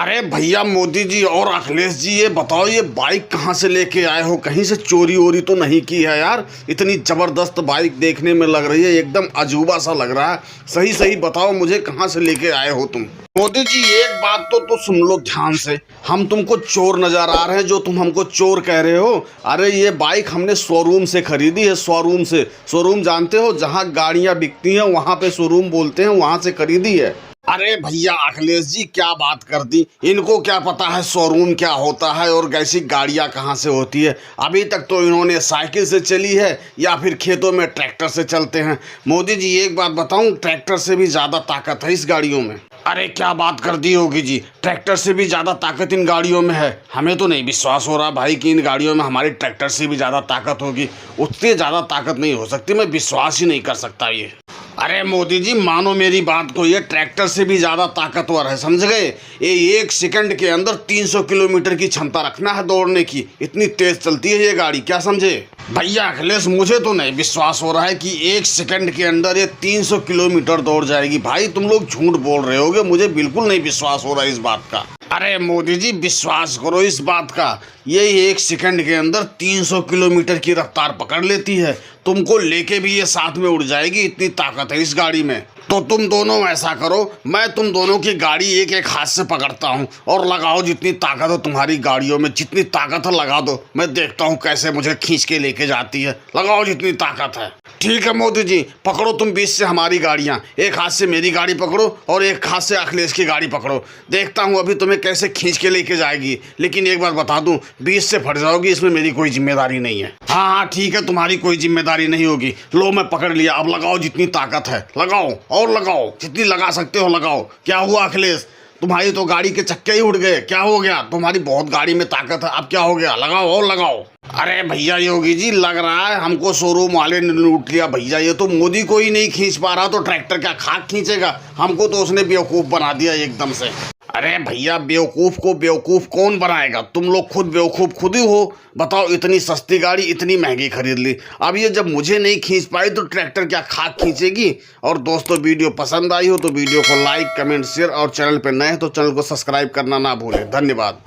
अरे भैया मोदी जी और अखिलेश जी, ये बताओ ये बाइक कहाँ से लेके आए हो? कहीं से चोरी वोरी तो नहीं की है यार? इतनी जबरदस्त बाइक देखने में लग रही है, एकदम अजूबा सा लग रहा है। सही सही बताओ मुझे, कहाँ से लेके आए हो तुम? मोदी जी एक बात तो सुन लो ध्यान से। हम तुमको चोर नजर आ रहे हैं जो तुम हमको चोर कह रहे हो? अरे ये बाइक हमने शोरूम से खरीदी है, शोरूम से। शोरूम जानते हो, जहाँ गाड़ियाँ बिकती हैं वहाँ पे शोरूम बोलते हैं, वहाँ से खरीदी है। अरे भैया अखिलेश जी क्या बात कर दी, इनको क्या पता है शोरूम क्या होता है और कैसी गाड़ियां कहाँ से होती है? अभी तक तो इन्होंने साइकिल से चली है या फिर खेतों में ट्रैक्टर से चलते हैं। मोदी जी एक बात बताऊं, ट्रैक्टर से भी ज़्यादा ताकत है इस गाड़ियों में। अरे क्या बात कर दी होगी जी, ट्रैक्टर से भी ज़्यादा ताकत इन गाड़ियों में है? हमें तो नहीं विश्वास हो रहा भाई कि इन गाड़ियों में हमारी ट्रैक्टर से भी ज़्यादा ताकत होगी। उतनी ज़्यादा ताकत नहीं हो सकती, मैं विश्वास ही नहीं कर सकता ये। अरे मोदी जी मानो मेरी बात को, ये ट्रैक्टर से भी ज़्यादा ताकतवर है, समझ गए? ये 1 सेकंड के अंदर 300 किलोमीटर की क्षमता रखना है दौड़ने की, इतनी तेज चलती है ये गाड़ी, क्या समझे? भैया अखिलेश मुझे तो नहीं विश्वास हो रहा है कि 1 सेकंड के अंदर ये 300 किलोमीटर दौड़ जाएगी। भाई तुम लोग झूठ बोल रहे होगे, मुझे बिल्कुल नहीं विश्वास हो रहा है इस बात का। अरे मोदी जी विश्वास करो इस बात का, ये 1 सेकंड के अंदर 300 किलोमीटर की रफ्तार पकड़ लेती है। तुमको लेके भी ये साथ में उड़ जाएगी, इतनी ताकत है इस गाड़ी में। तो तुम दोनों ऐसा करो, मैं तुम दोनों की गाड़ी एक एक हाथ से पकड़ता हूँ और लगाओ जितनी ताकत हो तुम्हारी गाड़ियों में, जितनी ताकत है लगा दो। मैं देखता हूँ कैसे मुझे खींच के लेके जाती है, लगाओ जितनी ताकत है। ठीक है मोदी जी, पकड़ो तुम 20 से हमारी गाड़ियाँ, एक हाथ से मेरी गाड़ी पकड़ो और एक हाथ से अखिलेश की गाड़ी पकड़ो। देखता हूँ अभी तुम्हें कैसे खींच के लेके जाएगी। लेकिन एक बात बता दूँ, 20 से फट जाओगी, इसमें मेरी कोई जिम्मेदारी नहीं है। हाँ हाँ ठीक है, तुम्हारी कोई जिम्मेदारी नहीं होगी। लो मैं पकड़ लिया, अब लगाओ जितनी ताकत है, लगाओ और लगाओ, जितनी लगा सकते हो लगाओ। क्या हुआ अखिलेश, तुम्हारी तो गाड़ी के चक्के ही उड़ गए, क्या हो गया? तुम्हारी बहुत गाड़ी में ताकत है, अब क्या हो गया? लगाओ और लगाओ। अरे भैया योगी जी लग रहा है हमको शोरूम वाले ने लूट लिया। भैया ये तो मोदी को ही नहीं खींच पा रहा तो ट्रैक्टर क्या खाक खींचेगा? हमको तो उसने बेवकूफ़ बना दिया एकदम से। अरे भैया बेवकूफ़ को बेवकूफ़ कौन बनाएगा? तुम लोग खुद बेवकूफ़ खुद ही हो। बताओ, इतनी सस्ती गाड़ी इतनी महंगी खरीद ली, अब ये जब मुझे नहीं खींच पाई तो ट्रैक्टर क्या खाक खींचेगी? और दोस्तों वीडियो पसंद आई हो तो वीडियो को लाइक कमेंट शेयर और चैनल पर नए हैं तो चैनल को सब्सक्राइब करना ना भूलें। धन्यवाद।